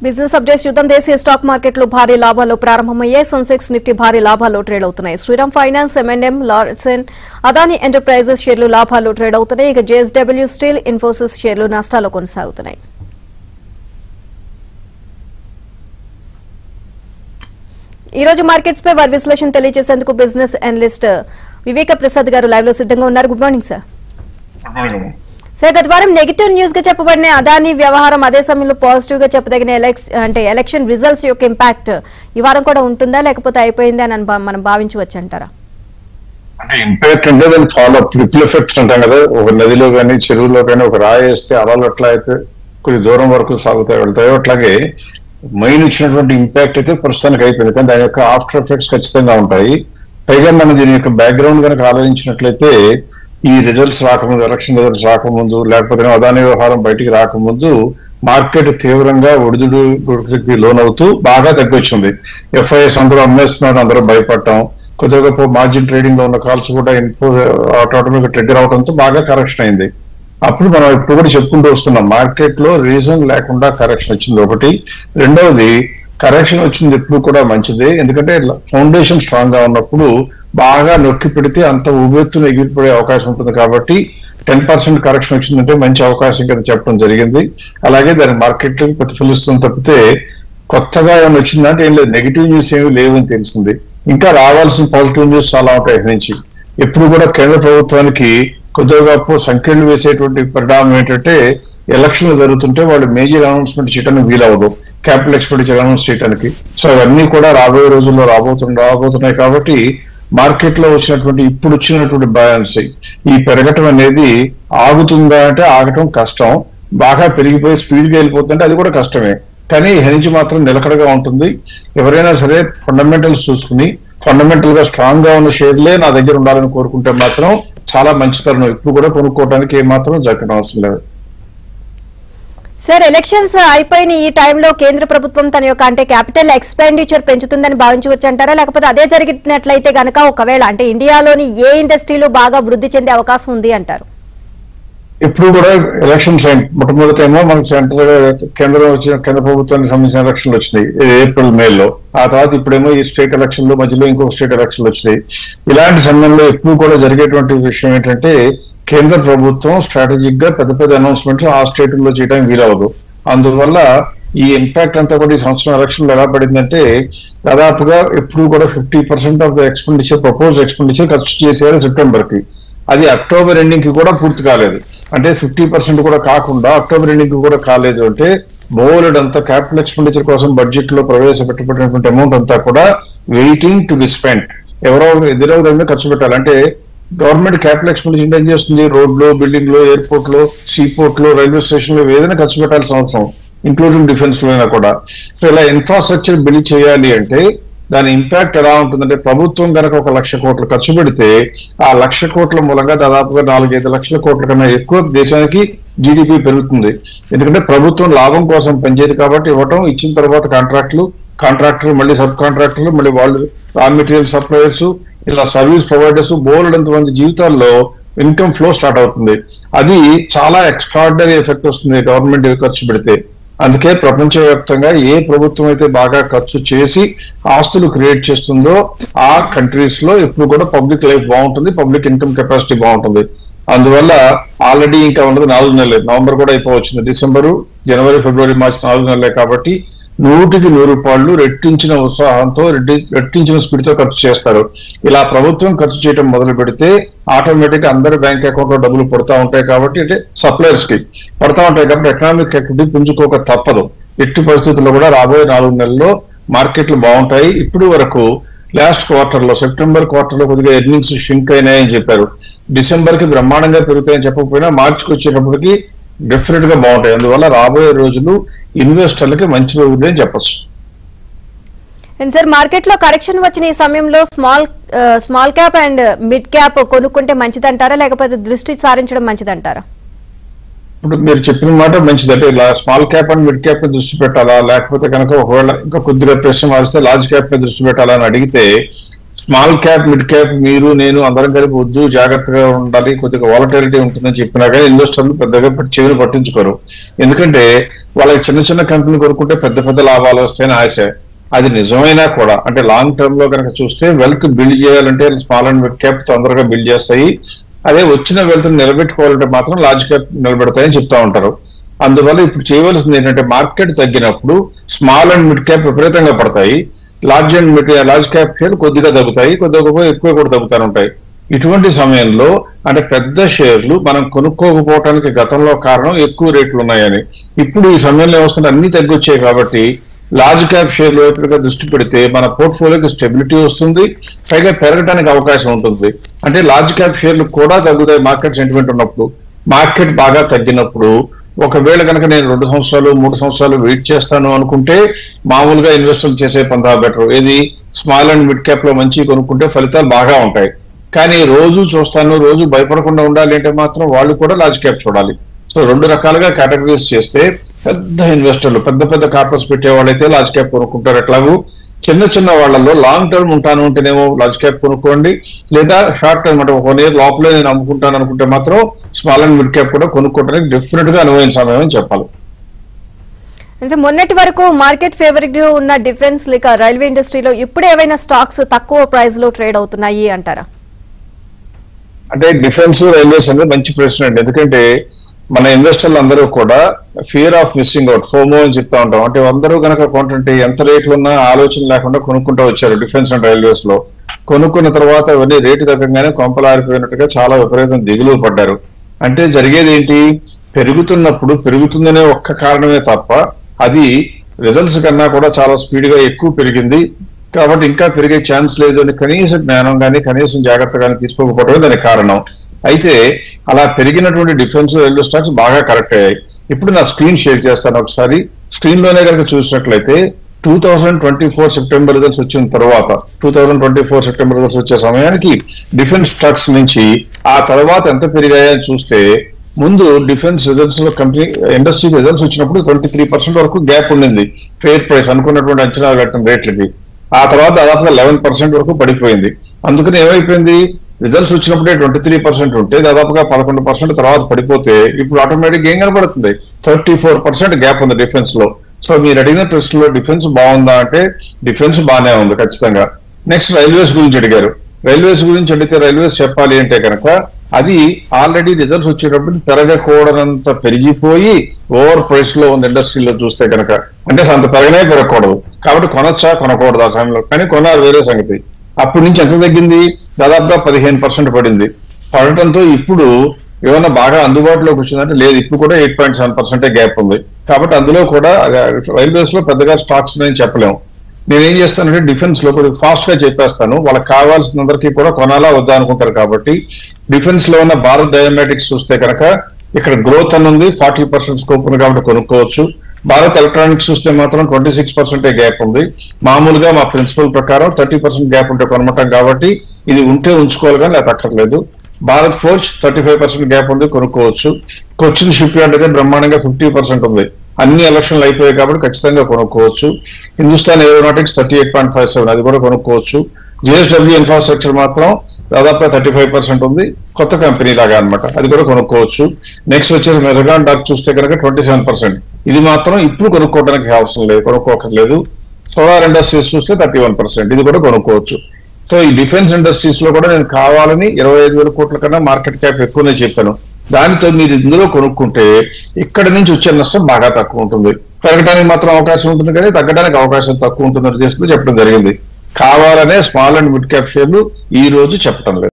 Business updates చూద్దాం. దేశీయ stock మార్కెట్లు భారీ లాభాల్లో ప్రారంభమయ్యాయి. సెన్సెక్స్ నిఫ్టీ భారీ లాభాల్లో ట్రేడ్ అవుతున్నాయి. Shriram finance, M&M, Larsen, Adani enterprises షేర్లు లాభాల్లో ట్రేడ్ అవుతున్నాయి. ఇక JSW స్టీల్, ఇన్ఫోసిస్ షేర్లు నష్టాల్లో కొనసాగుతున్నాయి. ఈ రోజు మార్కెట్స్ పై వారి విశ్లేషణ తెలియజేసేందుకు బిజినెస్ అనలిస్ట్ వివేక ప్రసాద్ గారు లైవ్ లో సిద్ధంగా ఉన్నారు. Good morning sir. సార్, గత వారం నెగిటివ్ న్యూస్ గా చెప్పబడిన అదానీ వ్యవహారం అదే సమయంలో పాజిటివ్ గా చెప్పదగిన ఎలక్షన్ రిజల్ట్స్ యొక్క ఇంపాక్ట్ ఈ వారం కూడా ఉంటుందా, లేకపోతే అయిపోయింది అని మనం భావించవచ్చు అంటారా? అంటే ఇంపాక్ట్ అంటే దాని ఫాలో ట్రిపుల్ ఎఫెక్ట్స్ అంటాం కదా. ఒక నదిలో కానీ చెరువులో కానీ ఒక రాయి వేస్తే అలలు ఎట్లా అయితే కొద్ది దూరం వరకు సాగుతాయి వెళ్తాయో, అట్లాగే మైన్ ఇచ్చినటువంటి ఇంపాక్ట్ అయితే ప్రస్తుతానికి అయిపోయింది. కానీ దాని యొక్క ఆఫ్టర్ ఎఫెక్ట్స్ ఖచ్చితంగా ఉంటాయి. పైగా మనం దీని యొక్క బ్యాక్గ్రౌండ్ కనుక ఆలోచించినట్లయితే ఈ రిజల్ట్స్ రాకముందు, ఎలక్షన్ రిజల్ట్స్ రాకముందు, లేకపోతే అదానీ వ్యవహారం బయటికి రాకముందు మార్కెట్ తీవ్రంగా ఒడిదుడుకి లోనవుతూ బాగా తగ్గొచ్చింది. FIS అందరూ అమ్మేస్తున్నారు, అందరూ భయపడటం, కొద్దిగా గొప్ప మార్జిన్ ట్రేడింగ్ లో ఉన్న కాల్స్ కూడా ఆటోమేటిక్ ట్రిగ్గర్ అవడంతో బాగా కరెక్షన్ అయింది. అప్పుడు మనం ఇప్పుడు కూడా చెప్పుకుంటూ వస్తున్నాం, మార్కెట్ లో రీజన్ లేకుండా కరెక్షన్ వచ్చింది ఒకటి. రెండవది, కరెక్షన్ వచ్చింది ఎప్పుడు కూడా మంచిదే. ఎందుకంటే ఫౌండేషన్ స్ట్రాంగ్ గా ఉన్నప్పుడు బాగా నొక్కి పెడితే అంత ఉవ్వెత్తున ఎగిరిపడే అవకాశం ఉంటుంది. కాబట్టి 10% కరెక్షన్ వచ్చిందంటే మంచి అవకాశం కింద చెప్పడం జరిగింది. అలాగే దాని మార్కెట్ లో ప్రతిఫలిస్తుంది తప్పితే కొత్తగా ఏమైనా వచ్చిందంటే ఏం లేదు. నెగిటివ్ న్యూస్ ఏమీ లేవని తెలిసింది. ఇంకా రావాల్సిన పాజిటివ్ న్యూస్ చాలా ఉంటాయి నుంచి. ఎప్పుడు కూడా కేంద్ర ప్రభుత్వానికి కొద్దిగా గొప్ప సంఖ్యలు వేసేటువంటి పరిణామం ఏంటంటే, ఎలక్షన్లు జరుగుతుంటే వాళ్ళు మేజర్ అనౌన్స్మెంట్ చేయడానికి వీలవదు, క్యాపిటల్ ఎక్స్పెండిచర్ అనౌన్స్ చేయడానికి. సో అవన్నీ కూడా రాబోయే రోజుల్లో రాబోతున్నాయి. కాబట్టి మార్కెట్ లో వచ్చినటువంటి ఇప్పుడు వచ్చినటువంటి బయాన్సీ ఈ పెరగటం అనేది ఆగుతుందా అంటే ఆగటం కష్టం. బాగా పెరిగిపోయి స్పీడ్ గా వెళ్ళిపోతుంటే అది కూడా కష్టమే. కానీ హెరించి మాత్రం నిలకడగా ఉంటుంది. ఎవరైనా సరే ఫండమెంటల్స్ చూసుకుని ఫండమెంటల్ గా స్ట్రాంగ్ గా ఉన్న షేర్లే నా దగ్గర ఉండాలని కోరుకుంటే మాత్రం చాలా మంచి తరుణం. ఇప్పుడు కూడా కొనుక్కోవడానికి ఏమాత్రం జరగడం అవసరం లేదు. సార్, ఎలక్షన్స్ అయిపోయిన ఈ టైంలో కేంద్ర ప్రభుత్వం తన యొక్క అంటే క్యాపిటల్ ఎక్స్పెండిచర్ పెంచుతుందని భావించవచ్చు అంటారా, లేకపోతే అదే జరిగినట్లయితే గనక ఒకవేళ అంటే ఇండియాలోని ఏ ఇండస్ట్రీలు బాగా వృద్ధి చెందే అవకాశం ఉంది అంటారు? ఇప్పుడు కూడా ఎలక్షన్స్ మొట్టమొదటేమో మనకు కేంద్ర ప్రభుత్వానికి సంబంధించిన ఎలక్షన్లు వచ్చినాయి ఏప్రిల్, మేలో. ఆ తర్వాత ఇప్పుడేమో ఈ స్టేట్ ఎలక్షన్లు, మధ్యలో ఇంకొక స్టేట్ ఎలక్షన్లు వచ్చినాయి. ఇలాంటి సమయంలో ఎప్పుడు కూడా జరిగేటువంటి విషయం ఏంటంటే, కేంద్ర ప్రభుత్వం స్ట్రాటజిక్ గా పెద్ద పెద్ద అనౌన్స్మెంట్స్ ఆ స్టేట్ లో చేయడానికి వీలవదు. అందువల్ల ఈ ఇంపాక్ట్ అంతా కూడా ఈ సంవత్సరం ఎలక్షన్ లో ఎలా పడిందంటే, దాదాపుగా ఎప్పుడు కూడా 50% of the expenditure, propose expenditure ఖర్చు చేసేయాలి సెప్టెంబర్ కి. అది అక్టోబర్ ఎండింగ్ కి కూడా పూర్తి కాలేదు. అంటే 50% కూడా కాకుండా అక్టోబర్ ఎండింగ్ కి కూడా కాలేదు. అంటే బోలెడ్ అంతా క్యాపిటల్ ఎక్స్పెండిచర్ కోసం బడ్జెట్ లో ప్రవేశపెట్టబడినటువంటి అమౌంట్ అంతా కూడా వెయిటింగ్ టు బి స్పెంట్. ఎదురో దగ్గర ఖర్చు పెట్టాలి. అంటే గవర్నమెంట్ క్యాపిటల్ ఎక్స్పెండిచర్ ఏం చేస్తుంది? రోడ్లు, బిల్డింగ్లు, ఎయిర్పోర్ట్ లో, సీపోర్ట్ లో, రైల్వే స్టేషన్ లో ఏదైనా ఖర్చు పెట్టాల్సిన అవసరం, ఇంక్లూడింగ్ డిఫెన్స్ లో అయినా కూడా. సో ఇలా ఇన్ఫ్రాస్ట్రక్చర్ బిల్డ్ చేయాలి అంటే దాని ఇంపాక్ట్ ఎలా ఉంటుందంటే, ప్రభుత్వం కనుక 1,00,000 కోట్లు ఖర్చు పెడితే ఆ 1,00,000 కోట్ల మూలంగా దాదాపుగా 4-5 లక్షల కోట్ల కన్నా ఎక్కువ దేశానికి GDP పెరుగుతుంది. ఎందుకంటే ప్రభుత్వం లాభం కోసం పనిచేయదు కాబట్టి ఇవ్వటం, ఇచ్చిన తర్వాత కాంట్రాక్టర్లు, మళ్ళీ సబ్ కాంట్రాక్టర్లు, మళ్ళీ వాళ్ళు రా మెటీరియల్ సప్లయర్స్, ఇలా సర్వీస్ ప్రొవైడర్స్, బోలెడంత మంది జీవితాల్లో ఇన్కమ్ ఫ్లో స్టార్ట్ అవుతుంది. అది చాలా ఎక్స్ట్రాడినరీ ఎఫెక్ట్ వస్తుంది గవర్నమెంట్ ఖర్చు పెడితే. అందుకే ప్రపంచవ్యాప్తంగా ఏ ప్రభుత్వం అయితే బాగా ఖర్చు చేసి ఆస్తులు క్రియేట్ చేస్తుందో ఆ కంట్రీస్ లో ఎప్పుడు కూడా పబ్లిక్ లైఫ్ బాగుంటుంది, పబ్లిక్ ఇన్కమ్ కెపాసిటీ బాగుంటుంది. అందువల్ల ఆల్రెడీ ఇంకా ఉన్నది 4 నెలలే. నవంబర్ కూడా అయిపోవచ్చింది. డిసెంబరు, జనవరి, ఫిబ్రవరి, మార్చి 4 నెలలే. కాబట్టి 100కి 100 రూపాయలు రెట్టించిన ఉత్సాహంతో, రెట్టించిన స్పీడ్ తో ఖర్చు చేస్తారు. ఇలా ప్రభుత్వం ఖర్చు చేయడం మొదలు పెడితే ఆటోమేటిక్ గా అందరి బ్యాంక్ అకౌంట్ లో డబ్బులు పడతా ఉంటాయి. కాబట్టి అంటే సప్లయర్స్ కి పడతా ఉంటాయి. కాబట్టి ఎకనామిక్ యాక్టివిటీ పుంజుకోక తప్పదు. ఎట్టి పరిస్థితుల్లో కూడా రాబోయే 4 నెలల్లో మార్కెట్లు బాగుంటాయి. ఇప్పుడు వరకు లాస్ట్ క్వార్టర్ లో, సెప్టెంబర్ క్వార్టర్ లో కొద్దిగా ఎర్నింగ్స్ షింక్ అయినాయని చెప్పారు. డిసెంబర్ కి బ్రహ్మాండంగా పెరుగుతాయని చెప్పకపోయినా మార్చికి వచ్చేటప్పటికి డెఫినెట్ గా బాగుంటాయి. అందువల్ల రాబోయే రోజులు ఇన్వెస్టర్లకి మంచి రోజులు అని చెప్పచ్చు. సార్, మార్కెట్ లో కరెక్షన్ వచ్చిన ఈ సమయంలో small cap and mid cap కొనుక్కుంటే మంచిదంటారా, లేకపోతే దృష్టి సారించడం మంచిదంటారా? ఇప్పుడు మీరు చెప్పిన మాట మంచిది. అంటే ఇలా small cap and mid cap మీద దృష్టి పెట్టాలా, లేకపోతే కనుక ఒకవేళ ఇంకా కొద్దిగా ప్రశ్న మారిస్తే లార్జ్ క్యాప్ మీద దృష్టి పెట్టాలా అని అడిగితే, స్మాల్ క్యాప్ మిడ్ క్యాప్ మీరు నేను అందరం కలిపి వద్దు, జాగ్రత్తగా ఉండాలి, కొద్దిగా వాలటిలిటీ ఉంటుందని చెప్పినా కానీ ఇన్వెస్టర్లు పెద్దగా చెవిని పట్టించుకోరు. ఎందుకంటే వాళ్ళకి చిన్న చిన్న కంపెనీలు కొనుక్కుంటే పెద్ద పెద్ద లాభాలు వస్తాయని ఆశ. అది నిజమైనా కూడా అంటే లాంగ్ టర్మ్ లో కనుక చూస్తే వెల్త్ బిల్డ్ చేయాలంటే స్మాల్ అండ్ మిడ్ క్యాప్ తొందరగా బిల్డ్ చేస్తాయి. అదే వచ్చిన వెల్త్ నిలబెట్టుకోవాలంటే మాత్రం లార్జ్ క్యాప్ నిలబెడతాయని చెప్తా ఉంటారు. అందువల్ల ఇప్పుడు చేయవలసింది ఏంటంటే మార్కెట్ తగ్గినప్పుడు స్మాల్ అండ్ మిడ్ క్యాప్ విపరీతంగా పడతాయి, లార్జ్ క్యాప్ షేర్లు కొద్దిగా తగ్గుతాయి, కొద్దిగా ఎక్కువ కూడా తగ్గుతూ ఉంటాయి. ఇటువంటి సమయంలో అంటే పెద్ద షేర్లు మనం కొనుక్కోకపోవటానికి గతంలో కారణం ఎక్కువ రేట్లు ఉన్నాయని. ఇప్పుడు ఈ సమయంలో వస్తున్న అన్ని తగ్గొచ్చాయి కాబట్టి లార్జ్ క్యాప్ షేర్లు వైపుగా దృష్టి పెడితే మన పోర్ట్ఫోలియోకి స్టెబిలిటీ వస్తుంది, పైగా పెరగడానికి అవకాశం ఉంటుంది. అంటే లార్జ్ క్యాప్ షేర్లు కూడా తగ్గుతాయి మార్కెట్ సెంటిమెంట్ ఉన్నప్పుడు. మార్కెట్ బాగా తగ్గినప్పుడు ఒకవేళ కనుక నేను 2 సంవత్సరాలు 3 సంవత్సరాలు వెయిట్ చేస్తాను అనుకుంటే మామూలుగా ఇన్వెస్టర్లు చేసే పంతా బెటర్. ఏది స్మాల్ అండ్ మిడ్ క్యాప్ లో మంచి కొనుక్కుంటే ఫలితాలు బాగా ఉంటాయి. కానీ రోజు చూస్తాను, రోజు భయపడకుండా ఉండాలి అంటే మాత్రం వాళ్ళు కూడా లార్జ్ క్యాప్ చూడాలి. సో 2 రకాలుగా కేటగిరీస్ చేస్తే పెద్ద ఇన్వెస్టర్లు పెద్ద పెద్ద కార్పొరేట్స్ పెట్టే వాళ్ళైతే లార్జ్ క్యాప్ కొనుక్కుంటారు. ఎట్లాగూ చిన్న చిన్న వాళ్ళలో లాంగ్ టర్మ్ ఉంటాను అంటేనేమో లార్జ్ క్యాప్ కొనుక్కోండి, లేదా షార్ట్ టర్మ్ అంటే 1 year లోపలే నేను అమ్ముకుంటాను అనుకుంటే మాత్రం స్మాల్ అండ్ మిడ్ క్యాప్ కూడా కొనుక్కోవడానికి డెఫినెట్ గా అనువైన సమయం అని చెప్పాలి. అంటే మొన్నటి వరకు మార్కెట్ ఫేవరెట్ గా ఉన్న డిఫెన్స్ లేక రైల్వే ఇండస్ట్రీలో ఇప్పుడు ఏవైనా స్టాక్స్ తక్కువ ప్రైస్ లో ట్రేడ్ అవుతున్నాయి అంటారా? అంటే డిఫెన్స్ రైల్వేస్ అనేది మంచి ప్రశ్న అండి. ఎందుకంటే మన ఇన్వెస్టర్లు అందరూ కూడా fear of missing out, homo అని చెప్తా ఉంటాం. అంటే అందరూ కనుక కొంటుంటే ఎంత రేట్లు ఉన్నా ఆలోచన లేకుండా కొనుక్కుంటూ వచ్చారు డిఫెన్స్ అండ్ రైల్వేస్ లో. కొనుక్కున్న తర్వాత ఇవన్నీ రేటు తగ్గగానే కొంపలారిపోయినట్టుగా చాలా విపరీతం దిగులు పడ్డారు. అంటే జరిగేది ఏంటి, పెరుగుతున్నప్పుడు పెరుగుతుందనే ఒక్క కారణమే తప్ప అది రిజల్ట్స్ కన్నా కూడా చాలా స్పీడ్ గా ఎక్కువ పెరిగింది కాబట్టి ఇంకా పెరిగే ఛాన్స్ లేదు అని కనీస జ్ఞానం కానీ కనీసం జాగ్రత్త కానీ తీసుకోకపోవడమే దానికి కారణం. అయితే అలా పెరిగినటువంటి డిఫెన్స్ రైల్వే స్టాక్స్ బాగా కరెక్ట్ అయ్యాయి. ఇప్పుడు నా స్క్రీన్ షేర్ చేస్తాను ఒకసారి. స్క్రీన్ లోనే కనుక చూసినట్లయితే 2024 సెప్టెంబర్ రిజల్ట్స్ వచ్చిన తర్వాత 2024 సెప్టెంబర్ రిజల్ట్స్ వచ్చే సమయానికి డిఫెన్స్ స్టాక్స్ నుంచి ఆ తర్వాత ఎంత పెరిగాయని చూస్తే ముందు డిఫెన్స్ రిజల్ట్స్ లో కంపెనీ ఇండస్ట్రీ రిజల్ట్స్ వచ్చినప్పుడు 23% వరకు గ్యాప్ ఉండింది ఫెయిర్ ప్రైస్ అనుకున్నటువంటి అంచనా కట్టిన రేట్లకి. ఆ తర్వాత దాదాపుగా 11% వరకు పడిపోయింది. అందుకని ఏమైపోయింది, రిజల్ట్స్ వచ్చినప్పుడే 23% ఉంటే దాదాపుగా 11% తర్వాత పడిపోతే ఇప్పుడు ఆటోమేటిక్ ఏం కనబడుతుంది, 34% గ్యాప్ ఉంది డిఫెన్స్ లో. సో మీరు అడిగిన ప్రశ్నలో డిఫెన్స్ బాగుందా అంటే డిఫెన్స్ బాగానే ఉంది ఖచ్చితంగా. నెక్స్ట్ రైల్వేస్ గురించి అడిగారు. రైల్వేస్ గురించి అడిగితే రైల్వేస్ చెప్పాలి అంటే కనుక అది ఆల్రెడీ రిజల్ట్స్ వచ్చేటప్పుడు పెరగకూడనంత పెరిగిపోయి ఓవర్ ప్రైస్ లో ఉంది ఇండస్ట్రీలో చూస్తే కనుక. అంటే అంత పెరగకూడదు కాబట్టి కొనొచ్చా కొనకూడదు ఆ సమయంలో, కానీ కొనాలి వేరే సంగతి. అప్పటి నుంచి ఎంత తగ్గింది, దాదాపుగా 15% పడింది. పడటంతో ఇప్పుడు ఏమన్నా బాగా అందుబాటులోకి వచ్చిందంటే లేదు, ఇప్పుడు కూడా 8.7% గ్యాప్ ఉంది. కాబట్టి అందులో కూడా రైల్వేస్ లో పెద్దగా స్టాక్స్ ఉన్నాయని చెప్పలేము. నేనేం చేస్తానంటే డిఫెన్స్ లో కొద్దిగా ఫాస్ట్ గా చెప్పేస్తాను, వాళ్ళకి కావాల్సిన అందరికీ కూడా కొనాలా వద్దా అనుకుంటారు కాబట్టి. డిఫెన్స్ లో ఉన్న భారత్ డయామాటిక్స్ చూస్తే కనుక ఇక్కడ గ్రోత్ అని ఉంది, 40% స్కోప్ ఉంది కాబట్టి కొనుక్కోవచ్చు. భారత్ ఎలక్ట్రానిక్స్ చూస్తే మాత్రం 26% గ్యాప్ ఉంది. మామూలుగా మా ప్రిన్సిపల్ ప్రకారం 30% గ్యాప్ ఉంటే కొనమటం కాబట్టి ఇది ఉంటే ఉంచుకోవాలి కానీ అది అక్కర్లేదు. భారత్ ఫోర్జ్ 35% గ్యాప్ ఉంది, కొనుక్కోవచ్చు. కొచ్చిన్ షిప్ యార్డ్ అయితే బ్రహ్మాండంగా 50% ఉంది. అన్ని ఎలక్షన్లు అయిపోయాయి కాబట్టి ఖచ్చితంగా కొనుక్కోవచ్చు. హిందుస్థాన్ ఏరోనాటిక్స్ 38.57 అది కూడా కొనుక్కోవచ్చు. జేఎస్డబ్ల్యూ ఇన్ఫ్రాస్ట్రక్చర్ మాత్రం దాదాపుగా 35% ఉంది, కొత్త కంపెనీ లాగా అనమాట, అది కూడా కొనుక్కోవచ్చు. నెక్స్ట్ వచ్చేసి మెజగాన్ డాక్ చూస్తే కనుక 27%, ఇది మాత్రం ఇప్పుడు కొనుక్కోవడానికి అవసరం లేదు, కొనుక్కోకర్లేదు. సోలార్ ఇండస్ట్రీస్ చూస్తే 31%, ఇది కూడా కొనుక్కోవచ్చు. సో ఈ డిఫెన్స్ ఇండస్ట్రీస్ లో కూడా నేను కావాలని 25,000 కోట్ల కన్నా మార్కెట్ క్యాప్ ఎక్కువనే చెప్పాను. దానితో మీరు ఇందులో కొనుక్కుంటే ఇక్కడ నుంచి వచ్చే నష్టం బాగా తక్కువ ఉంటుంది. పెరగడానికి మాత్రం అవకాశం ఉంటుంది కానీ తగ్గడానికి అవకాశం తక్కువ ఉంటుందని చేస్తూ చెప్పడం జరిగింది. కావాలనే స్మాల్ అండ్ మిడ్ క్యాప్ షేర్లు ఈ రోజు చెప్పడం లేదు.